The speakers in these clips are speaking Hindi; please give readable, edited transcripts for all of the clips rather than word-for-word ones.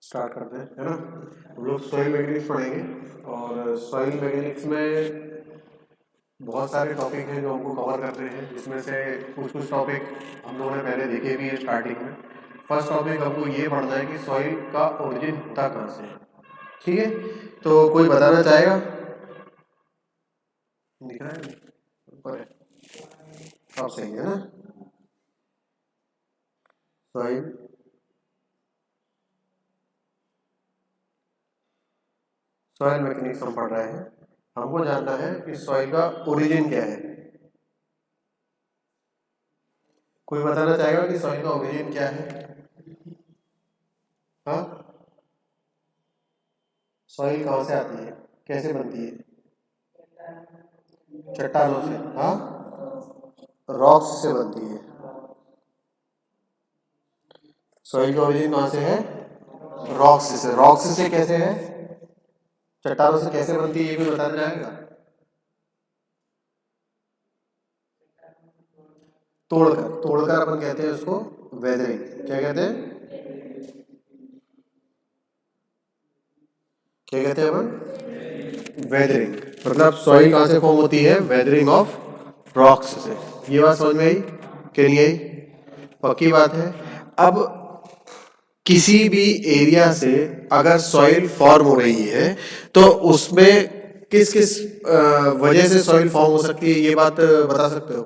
स्टार्ट करते हैं, है ना। हम लोग सॉइल मैकेनिक्स पढ़ेंगे और सॉइल मैकेनिक्स में बहुत सारे टॉपिक हैं जो हमको कवर करने हैं, जिसमें से कुछ कुछ टॉपिक हम लोगों ने पहले देखे भी हैं स्टार्टिंग में। फर्स्ट टॉपिक हमको ये पढ़ना है कि सॉइल का ओरिजिन होता कहाँ से है। ठीक है, तो कोई बताना चाहेगा? दिख रहा है ऊपर है, अब सही है ना। सॉइल सॉइल मैकेनिक्स हम पढ़ रहे हैं। हमको जानना है कि सॉइल का ओरिजिन क्या है। कोई बताना चाहेगा कि सॉइल का ओरिजिन क्या है? हाँ, सॉइल कहाँ से आती है, कैसे बनती है? चट्टानों से। हाँ, रॉक्स से बनती है। सॉइल का ओरिजिन कहाँ से है? रॉक्स से। रॉक्स से कैसे है? चट्टानों से कैसे बनती है, ये भी बताना चाहेगा? तोड़कर। तोड़कर अपन कहते हैं उसको वेदरिंग। क्या कहते हैं? क्या कहते हैं अपन? वेदरिंग। मतलब सॉइल कहाँ से फॉर्म होती है? वेदरिंग ऑफ रॉक्स से। ये बात समझ में आई कि नहीं आई? पक्की बात है। अब किसी भी एरिया से अगर सॉइल फॉर्म हो रही है तो उसमें किस किस वजह से सॉइल फॉर्म हो सकती है, ये बात बता सकते हो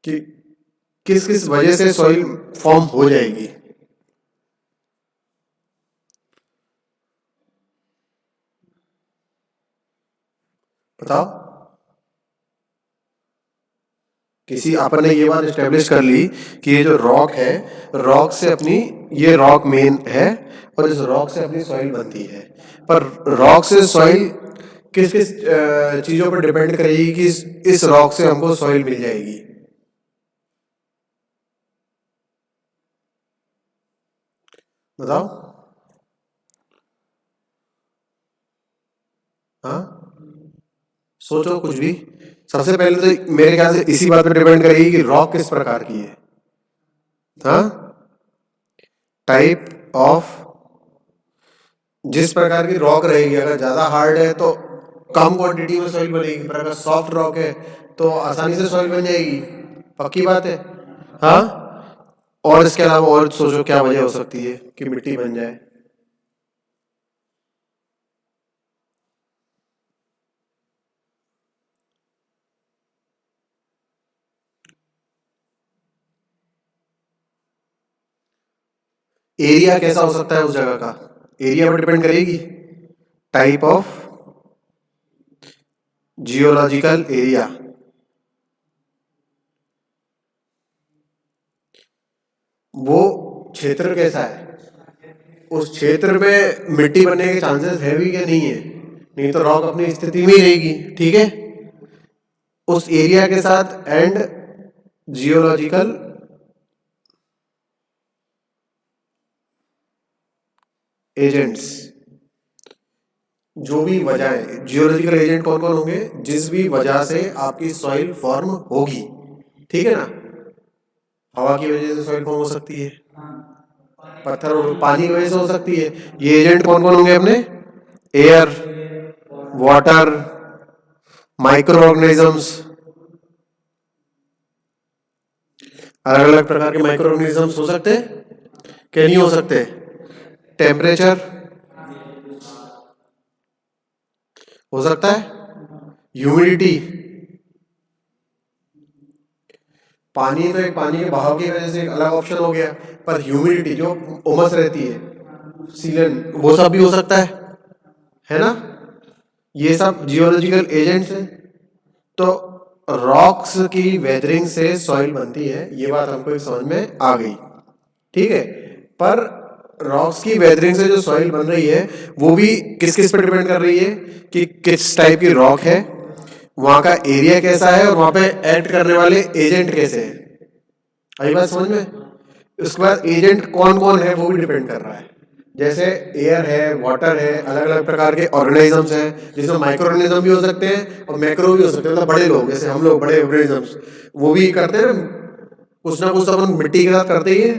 कि किस किस वजह से सॉइल फॉर्म हो जाएगी? बताओ। किसी अपन ने ये बात एस्टेब्लिश कर ली कि ये जो रॉक है, रॉक से अपनी, ये रॉक मेन है और इस रॉक से अपनी सॉइल बनती है। पर रॉक से सॉइल किस किस चीजों पर डिपेंड करेगी कि इस रॉक से हमको सॉइल मिल जाएगी? बताओ। हाँ, सोचो कुछ भी। सबसे पहले तो मेरे ख्याल से इसी बात पर डिपेंड करेगी कि रॉक किस प्रकार की है। हाँ, टाइप ऑफ। जिस प्रकार की रॉक रहेगी, अगर ज्यादा हार्ड है तो कम क्वांटिटी में सॉइल बनेगी, पर अगर सॉफ्ट रॉक है तो आसानी से सॉइल बन जाएगी। पक्की बात है। हाँ, और इसके अलावा और सोचो क्या वजह हो सकती है कि मिट्टी बन जाए? एरिया कैसा हो सकता है उस जगह का? एरिया पर डिपेंड करेगी। Type of geological area. वो क्षेत्र कैसा है, उस क्षेत्र में मिट्टी बनने के चांसेस है भी या नहीं है? नहीं तो रॉक अपनी स्थिति में ही रहेगी। ठीक है, उस एरिया के साथ एंड जियोलॉजिकल एजेंट्स। जो भी वजह, जियोलॉजिकल एजेंट कौन कौन होंगे? जिस भी वजह से आपकी सॉइल फॉर्म होगी। ठीक है ना। हवा की वजह से सॉइल फॉर्म हो सकती है, पत्थर और पानी की वजह से हो सकती है। ये एजेंट कौन कौन होंगे अपने? Air, water, micro organisms. अलग अलग प्रकार के माइक्रो ऑर्गेनिजम्स हो सकते हैं कि नहीं हो सकते? टेम्परेचर हो सकता है, ह्यूमिडिटी। पानी तो एक, पानी के बहाव की वजह से एक अलग ऑप्शन हो गया, पर ह्यूमिडिटी जो उमस रहती है, सीलन, वो सब भी हो सकता है ना। ये सब जियोलॉजिकल एजेंट्स हैं। तो रॉक्स की वेदरिंग से सॉइल बनती है, ये बात हमको समझ में आ गई। ठीक है, पर रॉक्स की वेदरिंग से जो सॉइल बन रही है वो भी किस किस पर डिपेंड कर रही है कि किस टाइप की रॉक है, वहां का एरिया कैसा है और वहां पे एक्ट करने वाले एजेंट कैसे हैं। आई बात समझ में? उसके बाद एजेंट कौन कौन है वो भी डिपेंड कर रहा है। जैसे एयर है, वाटर है, अलग अलग प्रकार के ऑर्गेनिजम्स हैं, जिसमें माइक्रो ऑर्गेनिज्म भी हो सकते हैं और मैक्रो भी हो सकते हैं, मतलब बड़े लोग, जैसे हम लोग बड़े ऑर्गेनिजम्स, वो भी करते हैं ना कुछ तो अपन मिट्टी के साथ करते ही है।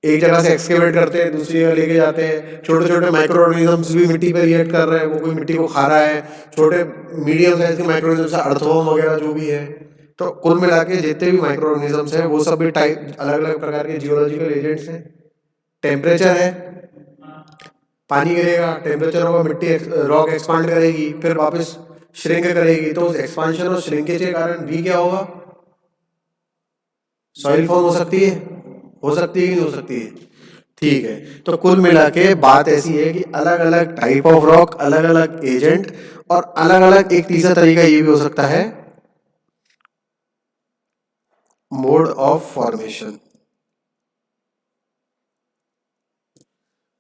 एक जगह से एक्सकेवेट करते हैं, दूसरी जगह लेके जाते हैं। छोटे छोटे माइक्रो ऑर्गेनिजम्स भी मिट्टी पे रिएक्ट कर रहे हैं, वो कोई मिट्टी को खा रहा है। छोटे मीडियम साइज के माइक्रो ऑर्गेनिजम्स, अर्थवर्म वगैरह जो भी है। तो कुल मिला के जितने भी माइक्रो ऑर्गेनिजम्स हैं वो सब भी टाइप अलग अलग प्रकार के जियोलॉजिकल एजेंट्स हैं। टेम्परेचर है, पानी गिरेगा, टेम्परेचर होगा, मिट्टी रॉक एक्सपांड करेगी, फिर वापस श्रिंक करेगी। तो उस एक्सपांशन और श्रिंकेज के कारण भी क्या होगा, सॉइल फॉर्म हो सकती है। हो सकती है कि नहीं हो सकती है? ठीक है। तो कुल मिला के बात ऐसी है कि अलग अलग टाइप ऑफ रॉक, अलग अलग एजेंट, और अलग अलग एक तीसरा तरीका ये भी हो सकता है, mode of formation.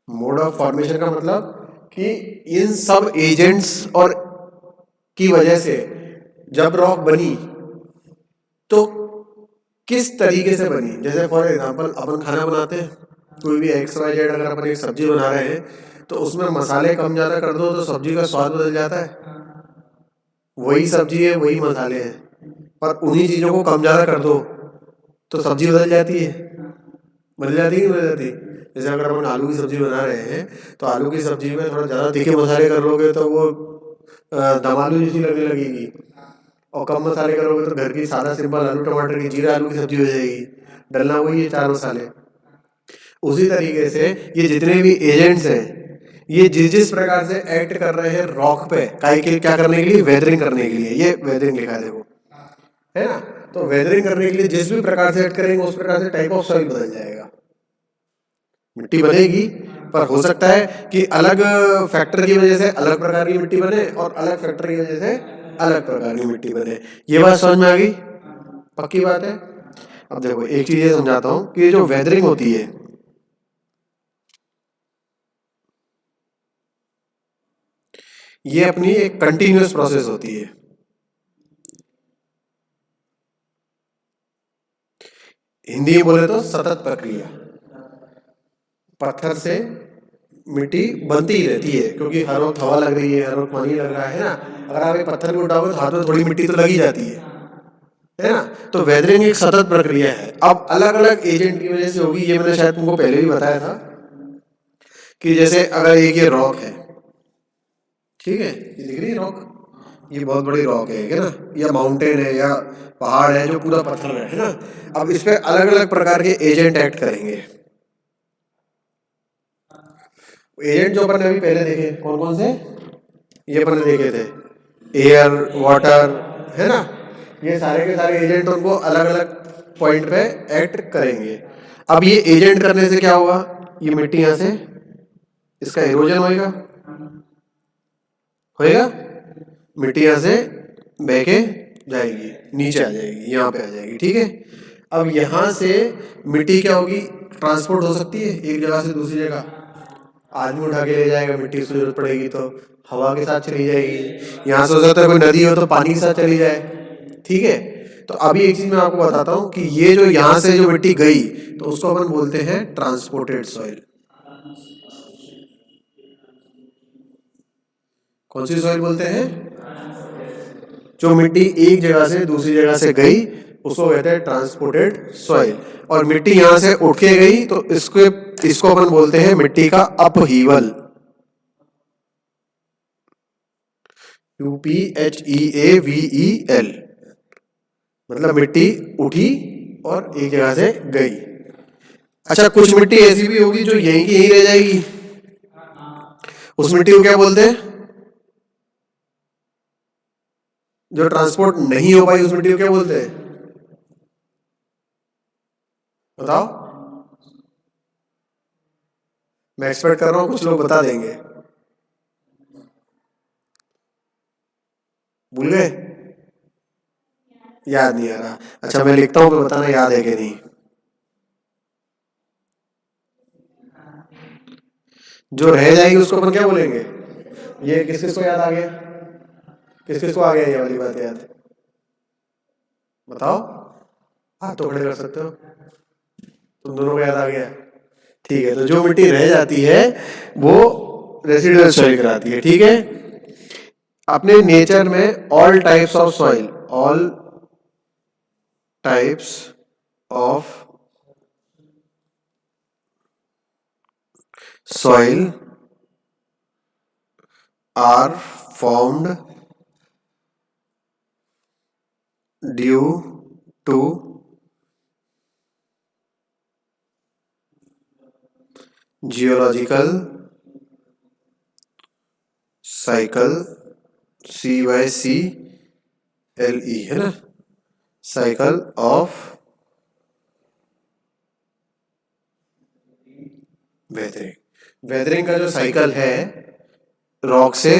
Mode of formation का मतलब कि इन सब एजेंट्स और की वजह से जब रॉक बनी तो किस तरीके से बनी। जैसे फॉर एग्जांपल अपन खाना बनाते हैं, कोई भी एक्स वाई जेड, अगर अपन एक सब्जी बना रहे हैं तो उसमें मसाले कम ज़्यादा कर दो तो सब्जी का स्वाद बदल जाता है। वही सब्जी है, वही मसाले हैं, पर उन्हीं चीज़ों को कम ज़्यादा कर दो तो सब्जी बदल जाती है। बदल जाती है कि नहीं बदल जाती? जैसे अगर अपन आलू की सब्जी बना रहे हैं तो आलू की सब्जी में थोड़ा ज़्यादा तीखे मसाले कर लोगे तो वो दम आलू जैसी लगने लगेगी, और कम मसाले करोगे तो घर की सादा सिंपल आलू टमाटर की जीरा आलू की सब्जी हो जाएगी। डलना वही है, चार मसाले। उसी तरीके से ये जितने भी एजेंट्स हैं, ये जिस जिस प्रकार से एक्ट कर रहे हैं रॉक पे, काहे के क्या करने के लिए, वेदरिंग करने के लिए। ये वेदरिंग लिखा है देखो, है ना? तो वेदरिंग करने के लिए जिस भी प्रकार से एक्ट करेंगे उस प्रकार से टाइप ऑफ सॉइल बदल जाएगा। मिट्टी बनेगी, पर हो सकता है कि अलग फैक्टर की वजह से अलग प्रकार की मिट्टी बने और अलग फैक्टर की वजह से अलग प्रकार की मिट्टी बने। ये बात समझ में आ गई? पक्की बात है। अब देखो एक चीज ये समझाता हूँ कि जो वेदरिंग होती है, ये अपनी एक कंटिन्यूअस प्रोसेस होती है। हिंदी में बोले तो सतत प्रक्रिया। पत्थर से मिट्टी बनती ही रहती है, क्योंकि हर वक्त हवा लग रही है, हर वक्त पानी लग रहा है ना। अगर आप एक पत्थर को उठाओगे तो हाथ में थोड़ी मिट्टी तो लगी जाती है ना? तो वेदरिंग एक सतत प्रक्रिया है। अब अलग अलग एजेंट की वजह से होगी, ये मैंने शायद तुमको पहले भी बताया था कि जैसे अगर एक ये रॉक है, ठीक है, ये दिख रही है रॉक, ये बहुत बड़ी रॉक है ना, या माउंटेन है या पहाड़ है जो पूरा पत्थर है ना। अब इस पे अलग अलग प्रकार के एजेंट एक्ट करेंगे। एजेंट जो अपन ने अभी पहले देखे कौन कौन से, ये अपन ने देखे थे, एयर, वाटर, है ना। ये सारे के सारे एजेंट उनको अलग अलग पॉइंट पे एक्ट करेंगे। अब ये एजेंट करने से क्या होगा, ये मिट्टी यहाँ से, इसका इरोजन होएगा, होएगा, मिट्टी यहाँ से बह के जाएगी, नीचे आ जाएगी, यहाँ पे आ जाएगी, ठीक है। अब यहाँ से मिट्टी क्या होगी, ट्रांसपोर्ट हो सकती है एक जगह से दूसरी जगह। आदमी उठा के ले जाएगा, मिट्टी की जरूरत पड़ेगी तो हवा के साथ चली जाएगी। यहाँ से हो सकता है कोई नदी हो तो पानी के साथ चली जाए, ठीक है। तो अभी एक चीज मैं आपको बताता हूँ कि ये जो यहाँ से जो मिट्टी गई तो उसको अपन बोलते हैं ट्रांसपोर्टेड सॉइल। कौन सी सॉइल बोलते हैं? जो मिट्टी एक जगह से दूसरी जगह से गई उसको कहते हैं ट्रांसपोर्टेड सॉइल। और मिट्टी यहाँ से उठ के गई तो इसको अपन बोलते हैं मिट्टी का अपहीवल। UPHEAVEL, मतलब मिट्टी उठी और एक जगह से गई। अच्छा, कुछ मिट्टी ऐसी भी होगी जो यहीं की यहीं रह जाएगी, उस मिट्टी को क्या बोलते हैं? जो ट्रांसपोर्ट नहीं हो पाई उस मिट्टी को क्या बोलते हैं, बताओ? मैं एक्सपेक्ट कर रहा हूं कुछ लोग बता देंगे। भूल गए? याद नहीं आ रहा? अच्छा मैं लिखता हूं तो बताना याद है कि नहीं। जो रह जाएगी उसको अपन क्या बोलेंगे? ये किस किस को याद आ गया? किस किस को आ गया ये वाली बात याद? बताओ, हाथ तो खड़े कर सकते हो। तुम दोनों को याद आ गया? ठीक है। तो जो मिट्टी रह जाती है वो रेसिडुअल सॉइल कराती है, ठीक है। अपने नेचर में all types of soil, all types of soil are formed due to geological cycle, CYCLE है ना, साइकिल ऑफ वेदरिंग। वेदरिंग का जो साइकिल है, रॉक से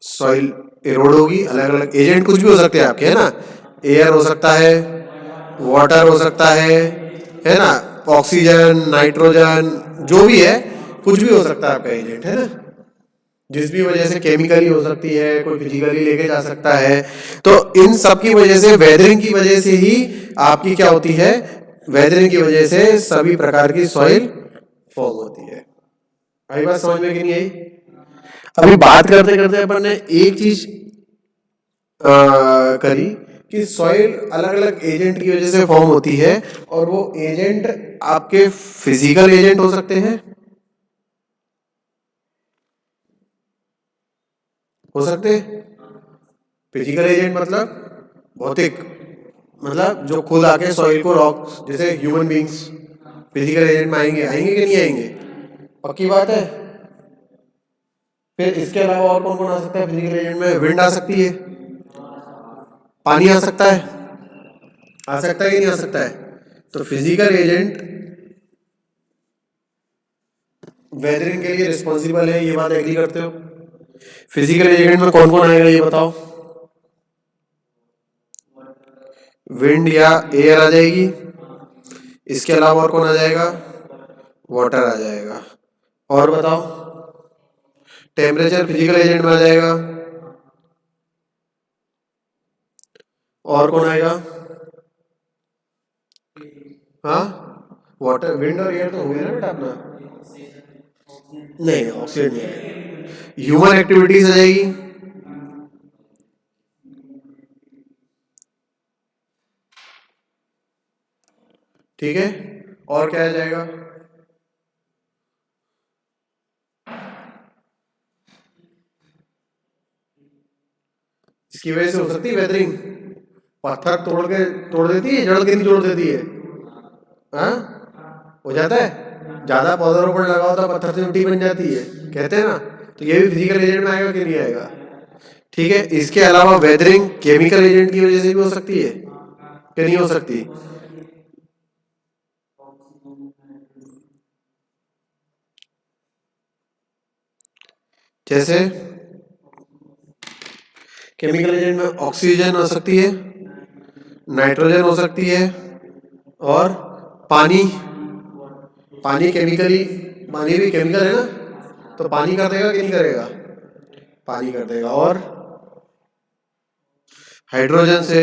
सॉइल इरोड होगी, अलग अलग एजेंट कुछ भी हो सकते हैं आपके, है ना, एयर हो सकता है, वाटर हो सकता है ना, ऑक्सीजन, नाइट्रोजन, जो भी है, कुछ भी हो सकता है आपका एजेंट, है ना, जिस भी वजह से केमिकली हो सकती है, कोई फिजिकली लेके जा सकता है। तो इन सब की वजह से, वेदरिंग की वजह से ही आपकी क्या होती है, वेदरिंग की वजह से सभी प्रकार की सॉइल फॉर्म होती है। आई बात समझ में कि नहीं आई? अभी बात करते करते अपन ने एक चीज करी कि सॉइल अलग अलग एजेंट की वजह से फॉर्म होती है, और वो एजेंट आपके फिजिकल एजेंट हो सकते हैं, हो सकते हैं। फिजिकल एजेंट मतलब भौतिक, मतलब जो खुद आके सॉइल को रॉक, जैसे ह्यूमन बींग्स फिजिकल एजेंट में आएंगे, आएंगे कि नहीं आएंगे? पक्की बात है। फिर इसके अलावा और कौन कौन आ सकता है फिजिकल एजेंट में? विंड आ सकती है, पानी आ सकता है, आ सकता है कि नहीं आ सकता है? तो फिजिकल एजेंट वेदरिंग के लिए रिस्पॉन्सिबल है, ये बात एग्री करते हो? फिजिकल एजेंट में कौन कौन आएगा ये बताओ? विंड या एयर आ जाएगी, इसके अलावा और कौन आ जाएगा? वाटर आ जाएगा। और बताओ? टेम्परेचर फिजिकल एजेंट में आ जाएगा। और कौन आएगा? हाँ, वाटर, विंड और एयर तो हो गया ना बेटा अपना। नहीं, ऑक्सीजन नहीं आएगा। ह्यूमन एक्टिविटीज आ जाएगी, ठीक है। और क्या आ जाएगा? इसकी वजह से हो सकती है वेदरिंग। पत्थर तोड़ देती है, जड़ के नहीं जोड़ देती है, हाँ, हो जाता है। ज्यादा पौधारोपण लगाओ तो पत्थर से मिट्टी बन जाती है, कहते हैं ना। तो ये भी फिजिकल एजेंट में आएगा कि नहीं आएगा? ठीक है। इसके अलावा वेदरिंग केमिकल एजेंट की वजह से भी हो सकती है कि नहीं हो सकती? जैसे केमिकल एजेंट में ऑक्सीजन हो सकती है, नाइट्रोजन हो सकती है, और पानी। पानी केमिकली, पानी भी केमिकल है ना, तो पानी कर देगा कि नहीं करेगा? पानी कर देगा। और हाइड्रोजन से,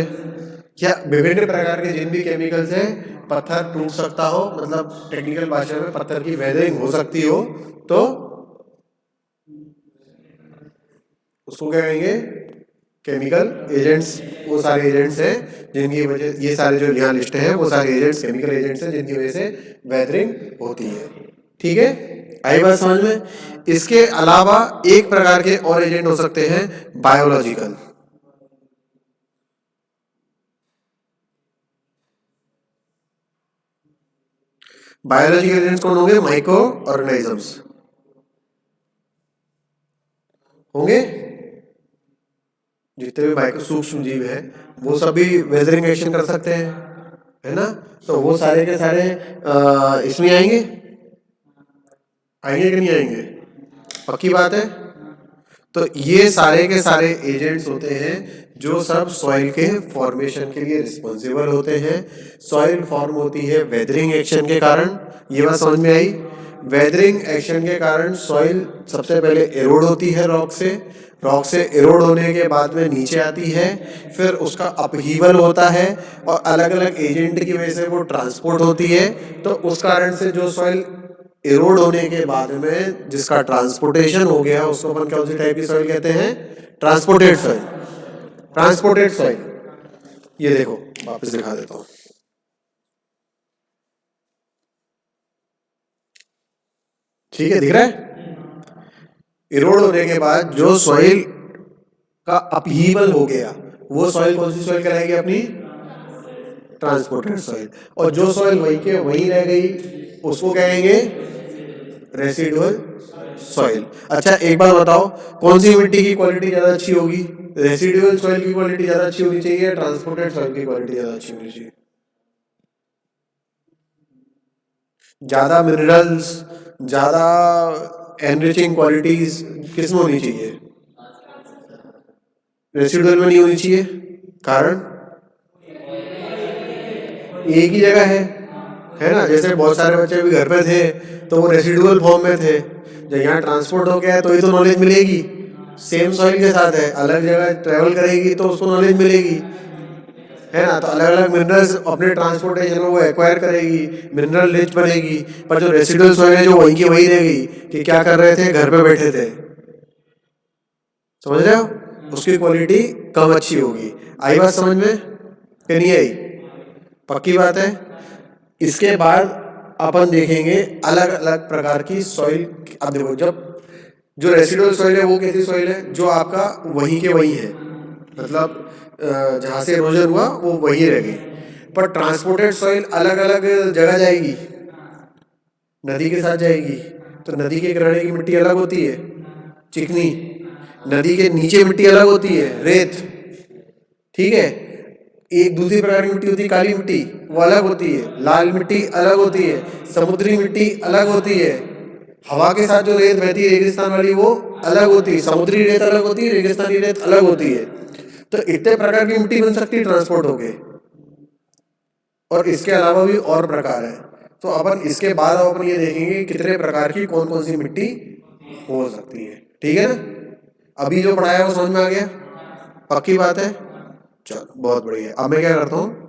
या विभिन्न प्रकार के जिन भी केमिकल से पत्थर टूट सकता हो, मतलब टेक्निकल भाषा में पत्थर की वेदरिंग हो सकती हो, तो उसको क्या कहेंगे? Chemical agents. वो सारे एजेंट्स हैं जिनकी वजह, ये सारे जो यहाँ लिस्ट है वो सारे एजेंट्स केमिकल एजेंट्स हैं जिनकी वजह से वेदरिंग होती है, ठीक है। आई बात समझ में? इसके अलावा एक प्रकार के और एजेंट हो सकते हैं, बायोलॉजिकल। बायोलॉजिकल एजेंट्स कौन होंगे? माइक्रो ऑर्गेनिजम्स होंगे, जितने भी माइक्रो सूक्ष्म जीव है वो सभी वेदरिंग एक्शन कर सकते हैं, है ना। तो वो सारे के सारे इसमें आएंगे, आएंगे कि नहीं आएंगे? पक्की बात है। तो ये सारे के सारे एजेंट्स होते हैं जो सब सॉइल के फॉर्मेशन के लिए रिस्पॉन्सिबल होते हैं। सॉइल फॉर्म होती है वेदरिंग एक्शन के कारण, ये बात समझ में आई? वेदरिंग एक्शन के कारण सॉइल सबसे पहले एरोड होती है रॉक से, रॉक से एरोड होने के बाद में नीचे आती है, फिर उसका अपहीवल होता है, और अलग अलग एजेंट की वजह से वो ट्रांसपोर्ट होती है। तो उस कारण से जो सॉइल एरोड होने के बाद में जिसका ट्रांसपोर्टेशन हो गया, उसको अपन कौन सी टाइप की सॉइल कहते हैं? Transported soil. ट्रांसपोर्टेड सॉइल, ये देखो वापस दिखा देता हूँ। ठीक है, दिख रहा है? इरोड होने के बाद जो सॉइल का अपहीवल हो गया, वो सॉइल कौन सी सॉइल कहलाएगी अपनी? Transported soil. और जो सॉइल वहीं के वहीं रह गई उसको कहेंगे रेसिडुअल सॉइल। अच्छा एक बात बताओ, कौन सी मिट्टी की क्वालिटी ज्यादा अच्छी होगी? रेसिडुअल सॉइल की क्वालिटी ज्यादा अच्छी होनी चाहिए, ट्रांसपोर्टेड सॉइल की क्वालिटी ज्यादा अच्छी होनी चाहिए? ज्यादा मिनरल्स, ज्यादा एनरिचिंग क्वालिटीज किस में होनी चाहिए? रेसिडुअल में नहीं होनी चाहिए। कारण एक ही जगह है ना? जैसे बहुत सारे बच्चे भी घर पे थे तो वो रेसिडुअल फॉर्म में थे, जब यहाँ ट्रांसपोर्ट हो गया है तो ये तो नॉलेज मिलेगी, सेम सॉइल के साथ है, अलग जगह ट्रेवल करेगी तो उसको नॉलेज मिलेगी, है ना? तो अलग अलग मिनरल्स अपने ट्रांसपोर्टेशन में वो एक्वायर करेगी, मिनरल रिच बनेगी। पर जो रेसिडुअल सॉइल है जो वहीं की वहीं रहेगी कि क्या कर रहे थे, घर पे बैठे थे, समझ रहे हो? उसकी क्वालिटी कम अच्छी होगी। आई बात समझ में कि नहीं आई? पक्की बात है। इसके बाद अपन देखेंगे अलग अलग प्रकार की सॉइल। अब देखो, जब जो रेसिडुअल सॉइल है वो कैसी सॉइल है? जो आपका वहीं के वहीं है, मतलब जहाँ से इरोजन हुआ वो वहीं रह गई। पर ट्रांसपोर्टेड सॉइल अलग अलग जगह जाएगी, नदी के साथ जाएगी, तो नदी के किनारे की मिट्टी अलग होती है, चिकनी। नदी के नीचे मिट्टी अलग होती है, रेत। ठीक है। एक दूसरी प्रकार की मिट्टी होती है काली मिट्टी, वो अलग होती है। लाल मिट्टी अलग होती है। समुद्री मिट्टी अलग होती है। हवा के साथ जो रेत बहती है रेगिस्तान वाली, वो अलग होती है। समुद्री रेत अलग होती है, रेगिस्तानी रेत अलग होती है। तो इतने प्रकार की मिट्टी बन सकती है ट्रांसपोर्ट होके, और इसके अलावा भी और प्रकार है। तो अपन इसके बाद अपन ये देखेंगे कितने प्रकार की कौन कौन सी मिट्टी हो सकती है। ठीक है ना? अभी जो पढ़ाया वो समझ में आ गया? पक्की बात है? चलो बहुत बढ़िया। अब मैं क्या करता हूँ,